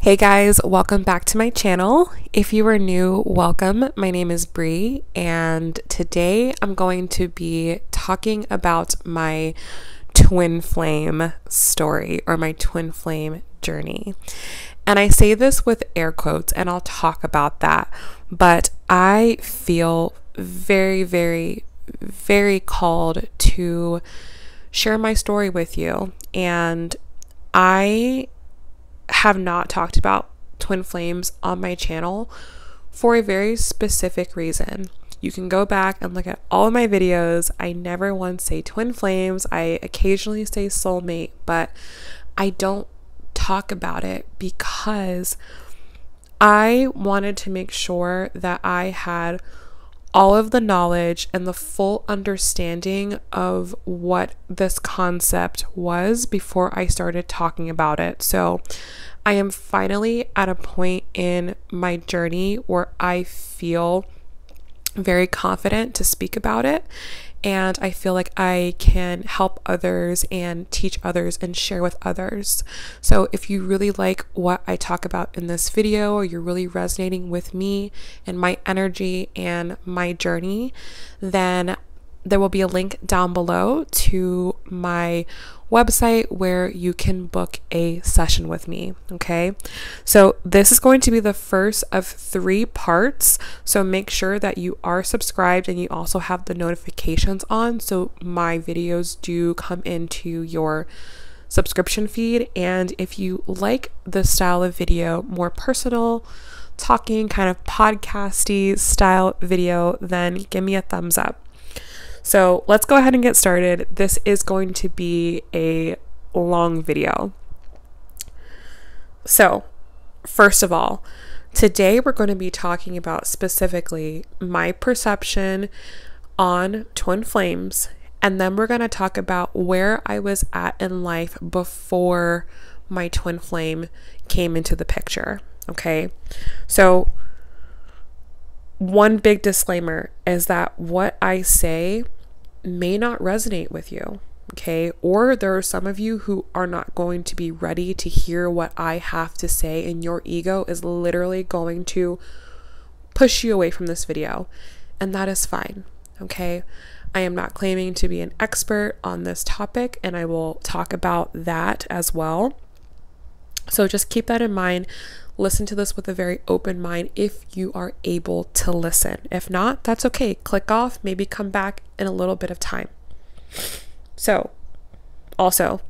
Hey guys, welcome back to my channel. If you are new, welcome. My name is Bri, and today I'm going to be talking about my twin flame story or my twin flame journey. And I say this with air quotes, and I'll talk about that, but I feel very called to share my story with you. And I have not talked about twin flames on my channel for a very specific reason. You can go back and look at all of my videos. I never once say twin flames. I occasionally say soulmate, but I don't talk about it because I wanted to make sure that I had all of the knowledge and the full understanding of what this concept was before I started talking about it. So I am finally at a point in my journey where I feel very confident to speak about it. And I feel like I can help others and teach others and share with others. So if you really like what I talk about in this video, or you're really resonating with me and my energy and my journey, then there will be a link down below to my website where you can book a session with me. Okay, so this is going to be the first of 3 parts, so make sure that you are subscribed and you also have the notifications on so my videos do come into your subscription feed. And if you like the style of video, more personal, talking, kind of podcasty style video, then give me a thumbs up. So let's go ahead and get started. This is going to be a long video. So first of all, today we're going to be talking about specifically my perception on twin flames, and then we're going to talk about where I was at in life before my twin flame came into the picture. Okay, so one big disclaimer is that what I say may not resonate with you, okay? Or there are some of you who are not going to be ready to hear what I have to say, and your ego is literally going to push you away from this video, and that is fine, okay? I am not claiming to be an expert on this topic, and I will talk about that as well. So just keep that in mind. Listen to this with a very open mind if you are able to listen. If not, that's okay. Click off, maybe come back in a little bit of time. So, also,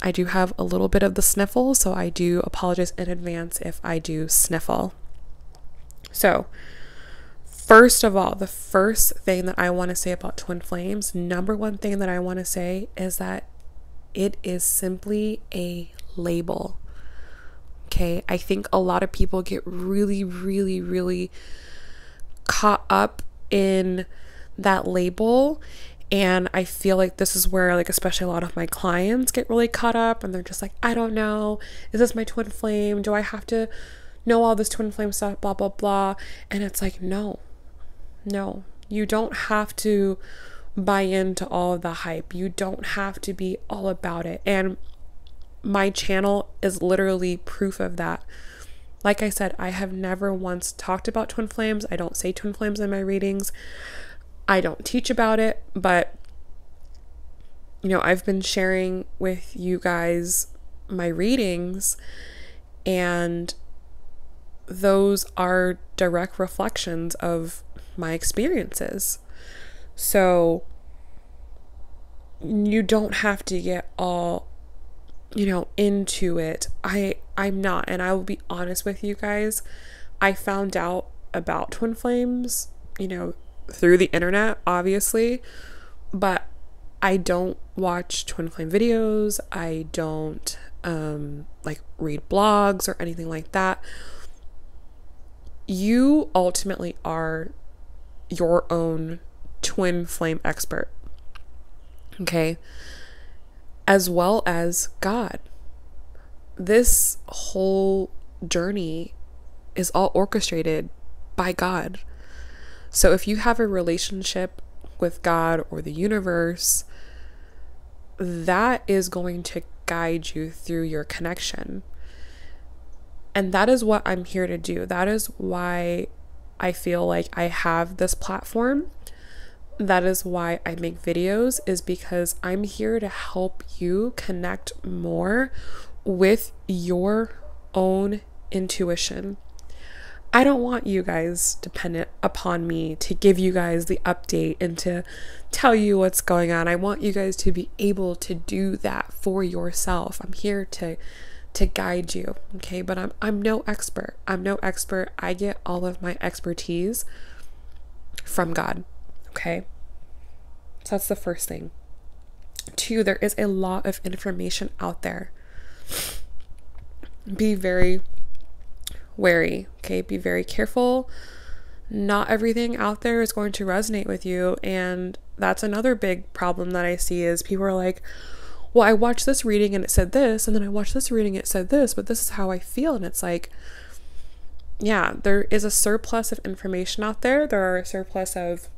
I do have a little bit of the sniffle, so I do apologize in advance if I do sniffle. So, first of all, the first thing that I want to say about twin flames, number one thing that I want to say is that it is simply a label. Okay, I think a lot of people get really caught up in that label, and I feel like this is where, like, especially a lot of my clients get really caught up, and they're just like, I don't know, is this my twin flame? Do I have to know all this twin flame stuff, blah blah blah? And it's like, no, you don't have to buy into all of the hype. You don't have to be all about it. And my channel is literally proof of that. Like I said, I have never once talked about twin flames. I don't say twin flames in my readings. I don't teach about it, but you know, I've been sharing with you guys my readings, and those are direct reflections of my experiences. So you don't have to get all, you know, into it. I'm not, and I will be honest with you guys. I found out about twin flames, you know, through the internet, obviously, but I don't watch twin flame videos. I don't like read blogs or anything like that. You ultimately are your own twin flame expert, okay? As well as God. This whole journey is all orchestrated by God. So if you have a relationship with God or the universe, that is going to guide you through your connection. And that is what I'm here to do. That is why I feel like I have this platform. That is why I make videos, is because I'm here to help you connect more with your own intuition. I don't want you guys dependent upon me to give you guys the update and to tell you what's going on. I want you guys to be able to do that for yourself. I'm here to guide you, okay? But I'm no expert. I'm no expert. I get all of my expertise from God, okay? So that's the first thing. 2, there is a lot of information out there. Be very wary, okay? Be very careful. Not everything out there is going to resonate with you, and that's another big problem that I see is people are like, well, I watched this reading and it said this, and then I watched this reading and it said this, but this is how I feel. And it's like, yeah, there is a surplus of information out there. There are a surplus of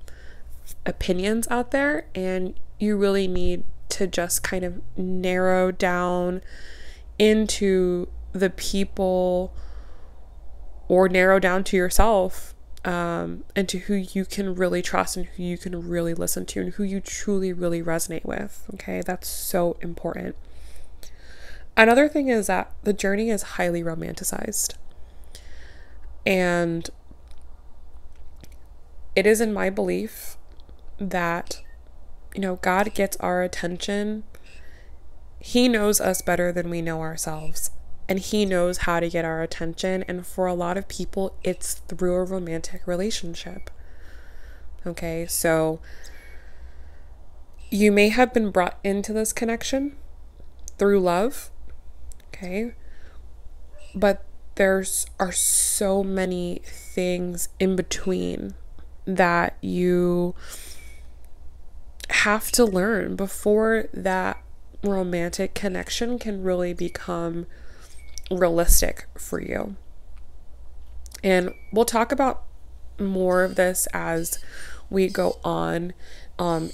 opinions out there, and you really need to just kind of narrow down into the people, or narrow down to yourself, and to who you can really trust and who you can really listen to and who you truly really resonate with. Okay, that's so important. Another thing is that the journey is highly romanticized, and it is in my belief that, you know, God gets our attention. He knows us better than we know ourselves. And he knows how to get our attention. And for a lot of people, it's through a romantic relationship. Okay, so you may have been brought into this connection through love. Okay, but are so many things in between that you have to learn before that romantic connection can really become realistic for you. And we'll talk about more of this as we go on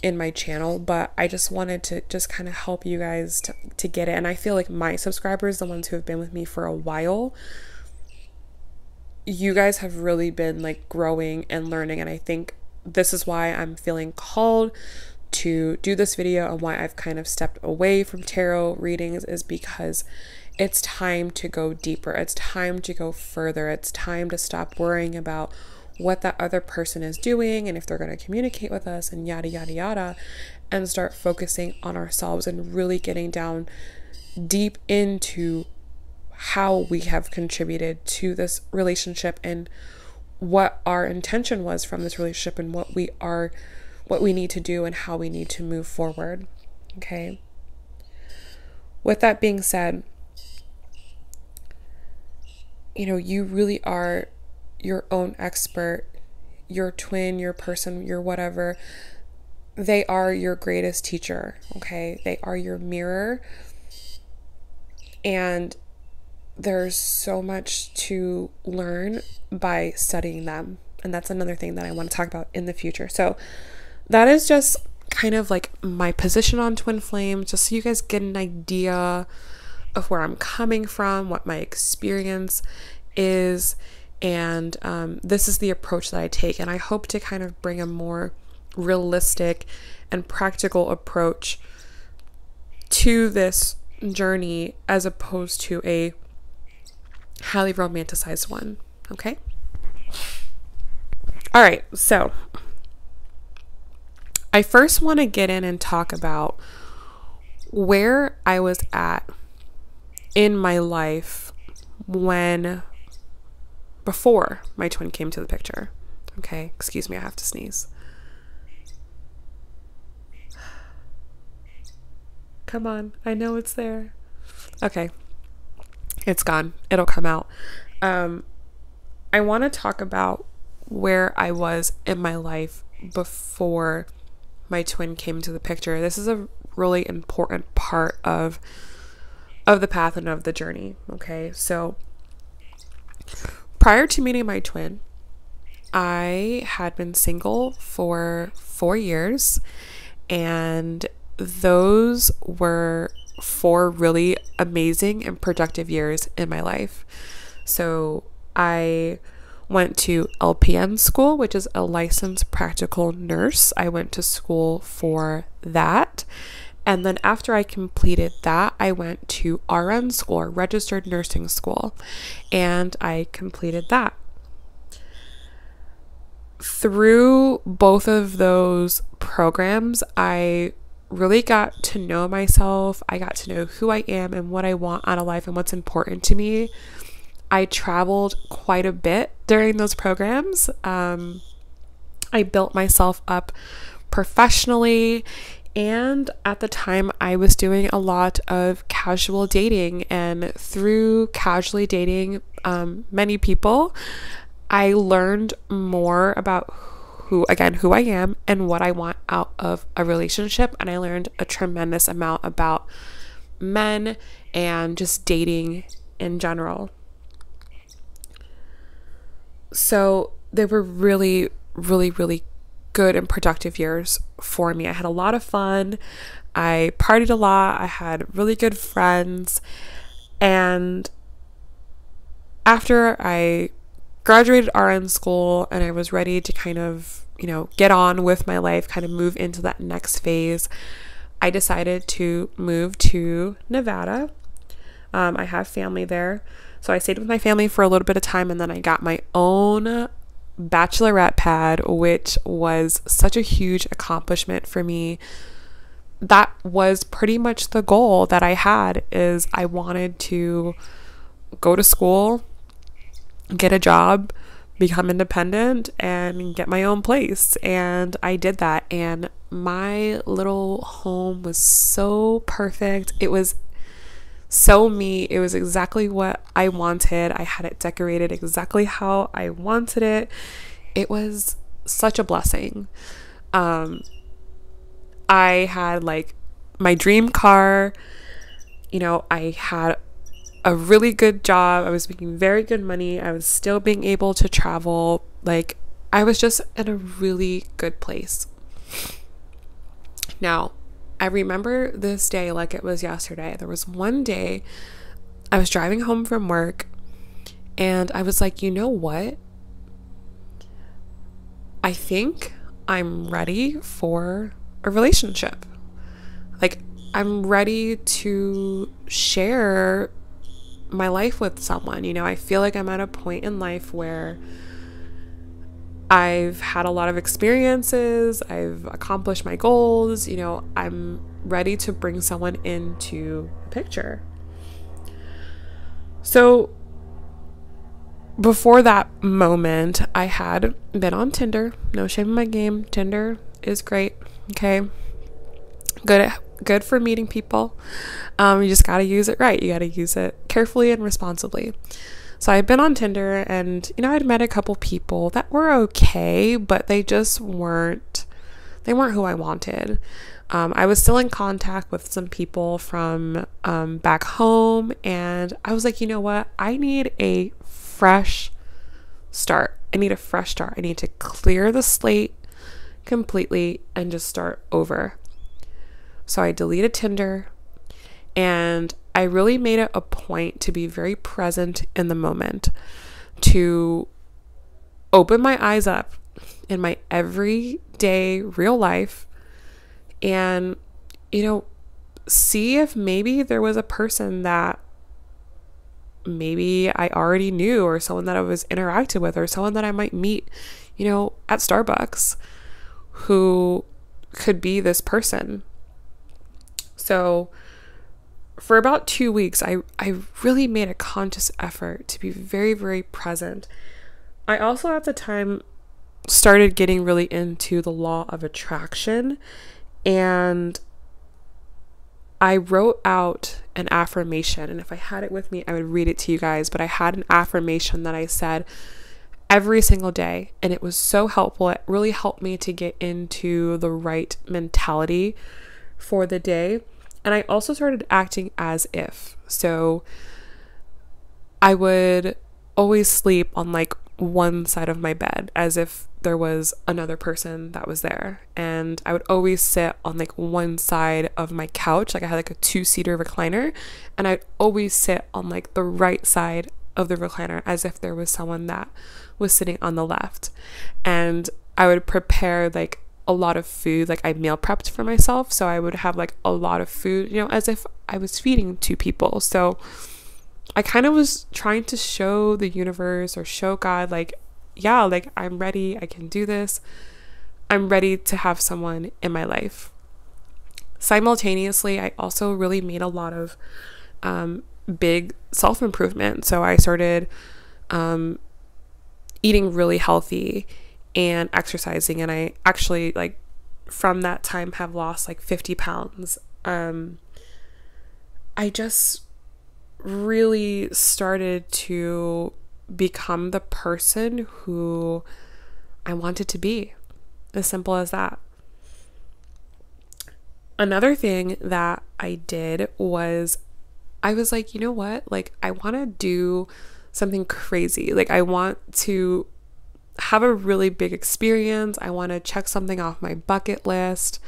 in my channel, but I just wanted to just kind of help you guys to get it. And I feel like my subscribers, the ones who have been with me for a while, you guys have really been like growing and learning, and I think this is why I'm feeling called to do this video and why I've kind of stepped away from tarot readings, is because it's time to go deeper. It's time to go further. It's time to stop worrying about what that other person is doing and if they're going to communicate with us and yada, yada, yada, and start focusing on ourselves and really getting down deep into how we have contributed to this relationship and what our intention was from this relationship and what we need to do and how we need to move forward. Okay. With that being said, you know, you really are your own expert, your twin, your person, your whatever. They are your greatest teacher, okay? They are your mirror. And there's so much to learn by studying them. And that's another thing that I want to talk about in the future. So that is just kind of like my position on twin flame, just so you guys get an idea of where I'm coming from, what my experience is, and this is the approach that I take. And I hope to kind of bring a more realistic and practical approach to this journey as opposed to a highly romanticized one. Okay? All right, so I first want to get in and talk about where I was at in my life before my twin came to the picture. Okay, excuse me, I have to sneeze. Come on, I know it's there. Okay, it's gone. It'll come out. I want to talk about where I was in my life before my twin came to the picture. This is a really important part of the path and of the journey. Okay, so prior to meeting my twin, I had been single for 4 years, and those were 4 really amazing and productive years in my life. So I went to LPN school, which is a licensed practical nurse. I went to school for that. And then after I completed that, I went to RN school, or registered nursing school, and I completed that. Through both of those programs, I really got to know myself. I got to know who I am and what I want out of life and what's important to me. I traveled quite a bit during those programs. I built myself up professionally, and at the time I was doing a lot of casual dating, and through casually dating many people, I learned more about who I am and what I want out of a relationship. And I learned a tremendous amount about men and just dating in general. So they were really, really, really good and productive years for me. I had a lot of fun. I partied a lot. I had really good friends. And after I graduated RN school and I was ready to kind of, get on with my life, kind of move into that next phase, I decided to move to Nevada. I have family there. So I stayed with my family for a little bit of time, and then I got my own bachelorette pad, which was such a huge accomplishment for me. That was pretty much the goal that I had, is I wanted to go to school, get a job, become independent, and get my own place. And I did that, and my little home was so perfect. It was so me. It was exactly what I wanted. I had it decorated exactly how I wanted it. It was such a blessing. I had like my dream car. I had a really good job. I was making very good money. I was still being able to travel. Like, I was just in a really good place. Now, I remember this day like it was yesterday. There was one day I was driving home from work, and I was like, you know what? I think I'm ready for a relationship. Like, I'm ready to share my life with someone. I feel like I'm at a point in life where I've had a lot of experiences. I've accomplished my goals. I'm ready to bring someone into the picture. So before that moment, I had been on Tinder. No shame in my game. Tinder is great. Okay. Good for meeting people. You just got to use it right. You got to use it carefully and responsibly. So I'd been on Tinder, and, I'd met a couple people that were okay, but they just weren't who I wanted. I was still in contact with some people from back home, and I was like, you know what? I need a fresh start. I need to clear the slate completely and just start over. So I deleted Tinder, and I really made it a point to be very present in the moment, to open my eyes up in my everyday real life and, see if maybe there was a person that maybe I already knew, or someone that I was interacting with, or someone that I might meet, at Starbucks, who could be this person. So for about 2 weeks, I really made a conscious effort to be very, very present. I also at the time started getting really into the law of attraction, and I wrote out an affirmation, and if I had it with me, I would read it to you guys, but I had an affirmation that I said every single day, and it was so helpful. It really helped me to get into the right mentality for the day. And I also started acting as if. So I would always sleep on like one side of my bed, as if there was another person that was there. And I would always sit on like one side of my couch. Like, I had like a 2-seater recliner, and I'd always sit on like the right side of the recliner as if there was someone that was sitting on the left. And I would prepare like a lot of food, like I meal prepped for myself. So I would have like a lot of food, you know, as if I was feeding two people. So I kind of was trying to show the universe or show God, like, yeah, like I'm ready. I can do this. I'm ready to have someone in my life. Simultaneously, I also really made a lot of big self-improvement. So I started eating really healthy and exercising. And I actually, like, from that time have lost like 50 pounds. I just really started to become the person who I wanted to be. As simple as that. Another thing that I did was I was like, you know what? Like, I want to do something crazy. Like, I want to have a really big experience. I want to check something off my bucket list.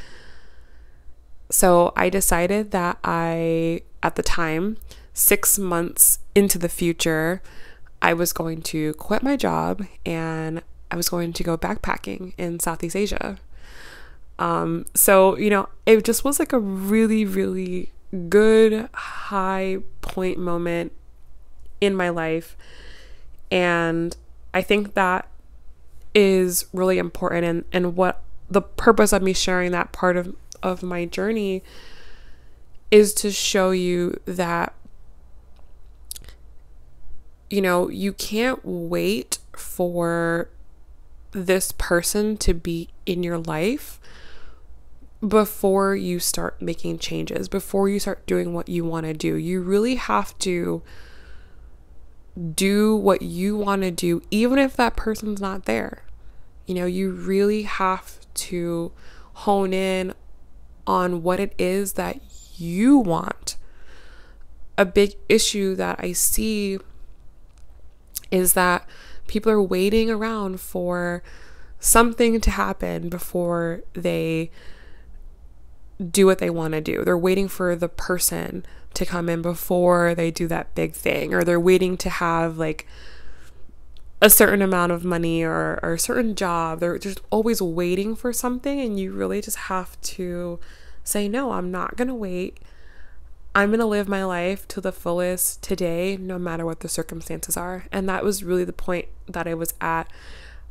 So I decided that at the time, 6 months into the future, I was going to quit my job and I was going to go backpacking in Southeast Asia. So, you know, it just was like a really, really good high point moment in my life. And I think that is really important. And what the purpose of me sharing that part of my journey is to show you that, you know, you can't wait for this person to be in your life before you start making changes, before you start doing what you want to do. You really have to do what you want to do, even if that person's not there. You know, you really have to hone in on what it is that you want. A big issue that I see is that people are waiting around for something to happen before they do what they want to do. They're waiting for the person to come in before they do that big thing, or they're waiting to have like a certain amount of money or a certain job. They're just always waiting for something, and you really just have to say, no, I'm not going to wait. I'm going to live my life to the fullest today, no matter what the circumstances are. And that was really the point that I was at.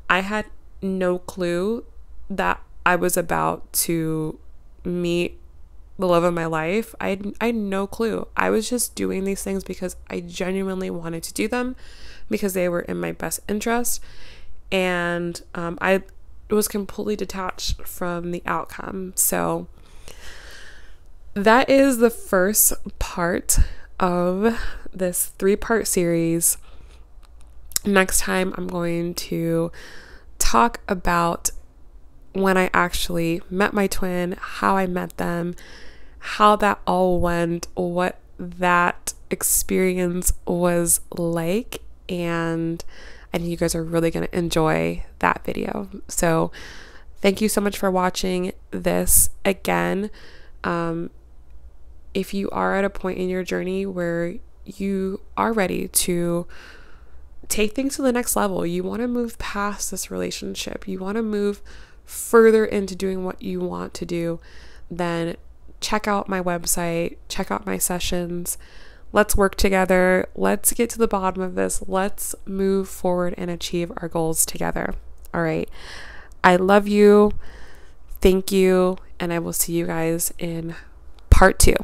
I had no clue that I was about to meet the love of my life. I had no clue. I was just doing these things because I genuinely wanted to do them, because they were in my best interest. And I was completely detached from the outcome. So that is the first part of this 3-part series. Next time, I'm going to talk about when I actually met my twin, how I met them, how that all went, what that experience was like, and I think you guys are really going to enjoy that video. So thank you so much for watching this. Again, if you are at a point in your journey where you are ready to take things to the next level, you want to move past this relationship, you want to move further into doing what you want to do, then check out my website, check out my sessions. Let's work together. Let's get to the bottom of this. Let's move forward and achieve our goals together. All right. I love you. Thank you. And I will see you guys in part 2.